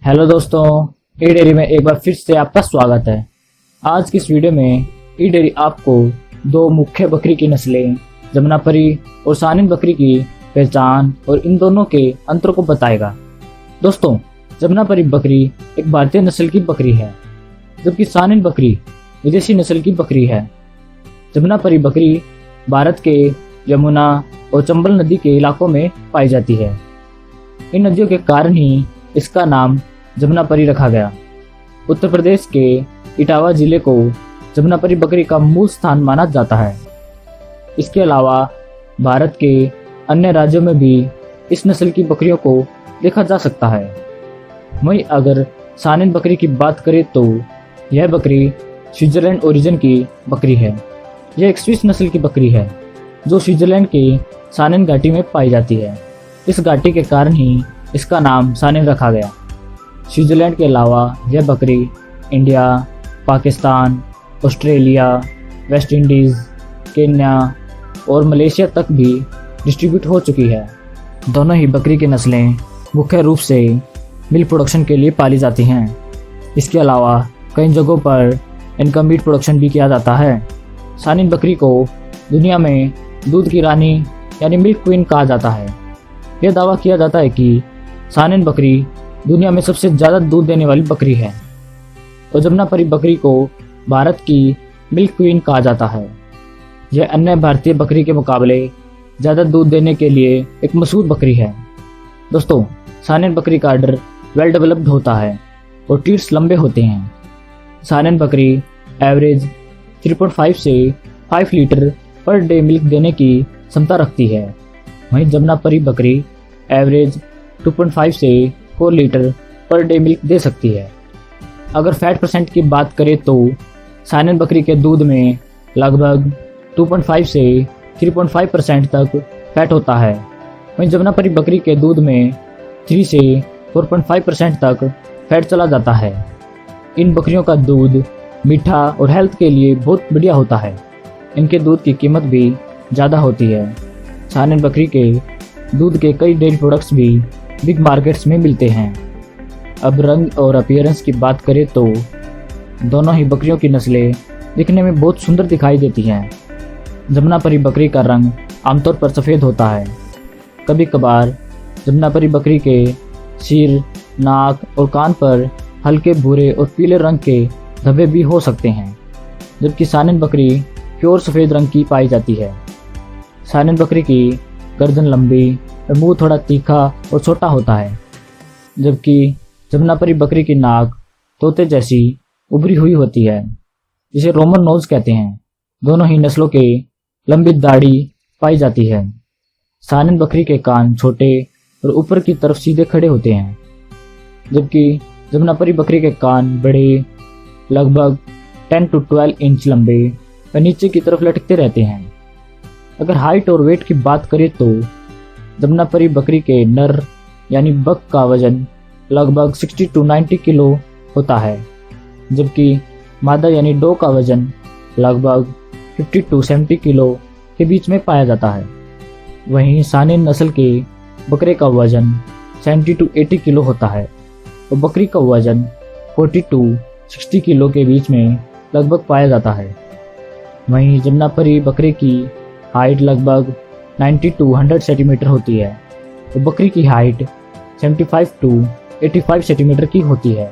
Hello दोस्तों, ई dairy में एक बार फिर से आपका स्वागत है। आज की इस वीडियो में ई डेयरी आपको दो मुख्य बकरी की नस्लें जमुनापरी और सानेन बकरी की पहचान और इन दोनों के अंतर को बताएगा। दोस्तों, जमुनापरी बकरी एक भारतीय नस्ल की बकरी है, जबकि सानेन बकरी विदेशी नस्ल की बकरी है। जमुनापरी बकरी भारत के यमुना और चंबल नदी के इलाकों में पाई जाती है। इन नदियों के कारण ही इसका नाम जमुनापरी रखा गया। उत्तर प्रदेश के इटावा जिले को जमुनापरी बकरी का मूल स्थान माना जाता है। इसके अलावा भारत के अन्य राज्यों में भी इस नस्ल की बकरियों को देखा जा सकता है। वहीं अगर सानेन बकरी की बात करें तो यह बकरी स्विट्जरलैंड ओरिजिन की बकरी है। यह एक स्विस नस्ल की बकरी है जो स्विट्जरलैंड के सानेन घाटी में पाई जाती है। इस घाटी के कारण ही इसका नाम सानेन रखा गया। स्विट्जरलैंड के अलावा यह बकरी India, Pakistan, Australia, West Indies, Kenya और मलेशिया तक भी डिस्ट्रीब्यूट हो चुकी है। दोनों ही बकरी की नस्लें मुख्य रूप से मिल्क प्रोडक्शन के लिए पाली जाती हैं। इसके अलावा कई जगहों पर इनका मीट प्रोडक्शन भी किया जाता है। सानेन बकरी को दुनिया में दूध की रानी यानी मिल्क क्वीन कहा जाता है। यह दावा किया जाता है कि सानेन बकरी दुनिया में सबसे ज़्यादा दूध देने वाली बकरी है और जमुनापरी बकरी को भारत की मिल्क क्वीन कहा जाता है। यह अन्य भारतीय बकरी के मुकाबले ज़्यादा दूध देने के लिए एक मशहूर बकरी है। दोस्तों, सानेन बकरी का अडर वेल डेवलप्ड होता है और टीट्स लंबे होते हैं। सानेन बकरी एवरेज 3.5 से 5 लीटर पर डे मिल्क देने की क्षमता रखती है। वहीं जमुनापरी बकरी एवरेज 2.5 से 4 लीटर पर डे मिल्क दे सकती है। अगर फैट परसेंट की बात करें तो सानेन बकरी के दूध में लगभग 2.5 से 3.5% तक फैट होता है। वहीं जमुनापरी बकरी के दूध में 3 से 4.5% तक फैट चला जाता है। इन बकरियों का दूध मीठा और हेल्थ के लिए बहुत बढ़िया होता है। इनके दूध की कीमत भी ज़्यादा होती है। सानेन बकरी के दूध के कई डेयरी प्रोडक्ट्स भी बिग मार्केट्स में मिलते हैं। अब रंग और अपीयरेंस की बात करें तो दोनों ही बकरियों की नस्लें दिखने में बहुत सुंदर दिखाई देती हैं। जमुनापरी बकरी का रंग आमतौर पर सफ़ेद होता है। कभी कभार जमुनापरी बकरी के सिर, नाक और कान पर हल्के भूरे और पीले रंग के धब्बे भी हो सकते हैं, जबकि सानेन बकरी प्योर सफ़ेद रंग की पाई जाती है। सानेन बकरी की गर्दन लंबी और मुंह थोड़ा तीखा और छोटा होता है, जबकि जमुनापरी बकरी की नाक तोते जैसी उभरी हुई होती है, जिसे रोमन नोज कहते हैं। दोनों ही नस्लों के लंबी दाढ़ी पाई जाती है। सानेन बकरी के कान छोटे और ऊपर की तरफ सीधे खड़े होते हैं, जबकि जमुनापरी बकरी के कान बड़े, लगभग 10 to 12 इंच लंबे और नीचे की तरफ लटकते रहते हैं। अगर हाइट और वेट की बात करें तो जमुनापरी बकरी के नर यानी बक का वजन लगभग 60 to 90 किलो होता है, जबकि मादा यानी डो का वजन लगभग 50 to 70 किलो के बीच में पाया जाता है। वहीं सानेन नस्ल के बकरे का वजन 70 to 80 किलो होता है और बकरी का वजन 40 to 60 किलो के बीच में लगभग पाया जाता है। वहीं जमुनापरी बकरे की हाइट लगभग 90 to 100 सेंटीमीटर होती है और बकरी की हाइट 75 to 85 सेंटीमीटर की होती है।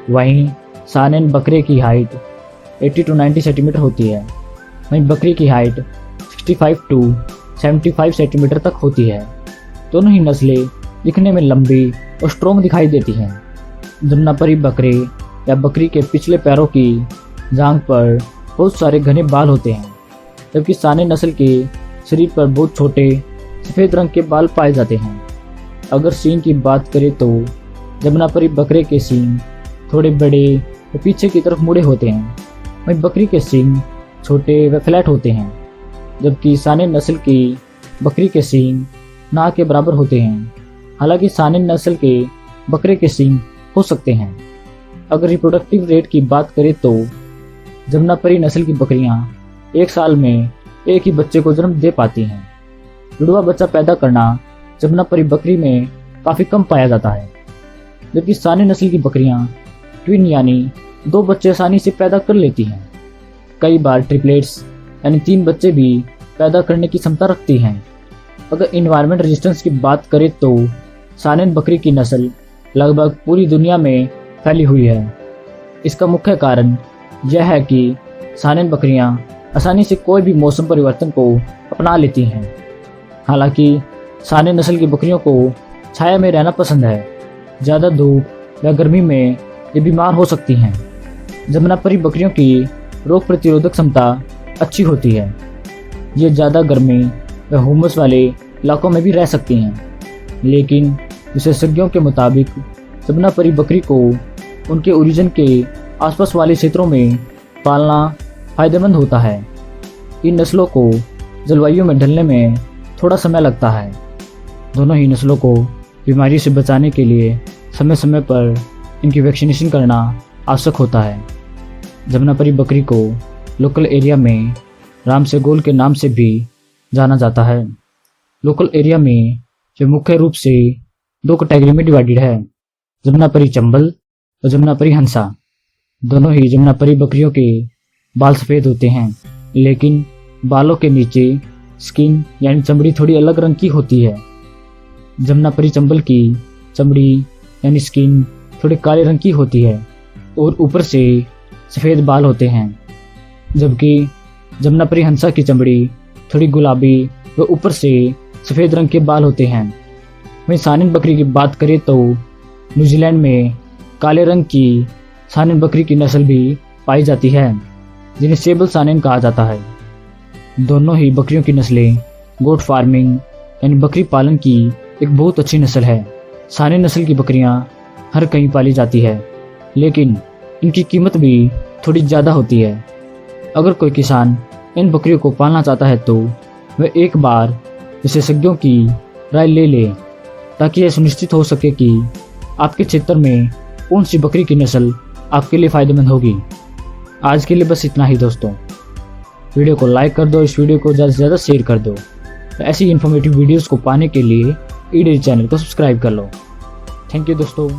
वहीं सानेन बकरे की हाइट 80 to 90 सेंटीमीटर होती है। वहीं बकरी की हाइट 65 to 75 सेंटीमीटर तक होती है। दोनों ही नस्लें दिखने में लंबी और स्ट्रॉन्ग दिखाई देती हैं। जमुनापरी बकरे या बकरी के पिछले पैरों की जांघ पर बहुत सारे घने बाल होते हैं, जबकि सानेन नस्ल के शरीर पर बहुत छोटे सफ़ेद रंग के बाल पाए जाते हैं। अगर सींग की बात करें तो जमुनापरी बकरे के सींग थोड़े बड़े और पीछे की तरफ मुड़े होते हैं। वहीं बकरी के सींग छोटे व फ्लैट होते हैं, जबकि सानेन नस्ल की बकरी के सींग नाक के बराबर होते हैं। हालांकि सानेन नस्ल के बकरे के सींग हो सकते हैं। अगर रिप्रोडक्टिव रेट की बात करें तो जमुनापरी नस्ल की बकरियां एक साल में एक ही बच्चे को जन्म दे पाती हैं। जुड़वा बच्चा पैदा करना जमुनापरी बकरी में काफ़ी कम पाया जाता है। जबकि सानेन नस्ल की बकरियां ट्विन यानी 2 बच्चे आसानी से पैदा कर लेती हैं। कई बार ट्रिपलेट्स यानी 3 बच्चे भी पैदा करने की क्षमता रखती हैं। अगर इन्वायरमेंट रेजिस्टेंस की बात करें तो सानेन बकरी की नस्ल लगभग पूरी दुनिया में फैली हुई है। इसका मुख्य कारण यह है कि सानेन बकरियां आसानी से कोई भी मौसम परिवर्तन को अपना लेती हैं। हालांकि सानेन नस्ल की बकरियों को छाया में रहना पसंद है। ज़्यादा धूप या गर्मी में ये बीमार हो सकती हैं। जमुनापरी बकरियों की रोग प्रतिरोधक क्षमता अच्छी होती है। ये ज़्यादा गर्मी या हुमस वाले इलाकों में भी रह सकती हैं, लेकिन विशेषज्ञों के मुताबिक जमुनापरी बकरी को उनके ओरिजिन के आसपास वाले क्षेत्रों में पालना फायदेमंद होता है। इन नस्लों को जलवायु में ढलने में थोड़ा समय लगता है। दोनों ही नस्लों को बीमारी से बचाने के लिए समय समय पर इनकी वैक्सीनेशन करना आवश्यक होता है। जमुनापरी बकरी को लोकल एरिया में राम से गोल के नाम से भी जाना जाता है। लोकल एरिया में जो मुख्य रूप से 2 कैटेगरी में डिवाइडेड है, जमुनापरी चंबल और जमुनापरी हंसा। दोनों ही जमुनापरी बकरियों के बाल सफ़ेद होते हैं, लेकिन बालों के नीचे स्किन यानी चमड़ी थोड़ी अलग रंग की होती है। जमुनापरी चंबल की चमड़ी यानी स्किन थोड़ी काले रंग की होती है और ऊपर से सफ़ेद बाल होते हैं, जबकि जमुनापरी हंसा की चमड़ी थोड़ी गुलाबी व ऊपर से सफ़ेद रंग के बाल होते हैं। वहीं सानेन बकरी की बात करें तो न्यूजीलैंड में काले रंग की सानेन बकरी की नस्ल भी पाई जाती है, जिन्हें सेबल सानेन कहा जाता है। दोनों ही बकरियों की नस्लें गोट फार्मिंग यानी बकरी पालन की एक बहुत अच्छी नस्ल है। सानेन नस्ल की बकरियां हर कहीं पाली जाती है, लेकिन इनकी कीमत भी थोड़ी ज़्यादा होती है। अगर कोई किसान इन बकरियों को पालना चाहता है तो वह एक बार विशेषज्ञों की राय ले ले, ताकि यह सुनिश्चित हो सके कि आपके क्षेत्र में कौन सी बकरी की नस्ल आपके लिए फ़ायदेमंद होगी। आज के लिए बस इतना ही दोस्तों। वीडियो को लाइक कर दो, इस वीडियो को ज़्यादा से ज़्यादा शेयर कर दो। ऐसी इन्फॉर्मेटिव वीडियोस को पाने के लिए ई डेयरी चैनल को सब्सक्राइब कर लो। थैंक यू दोस्तों।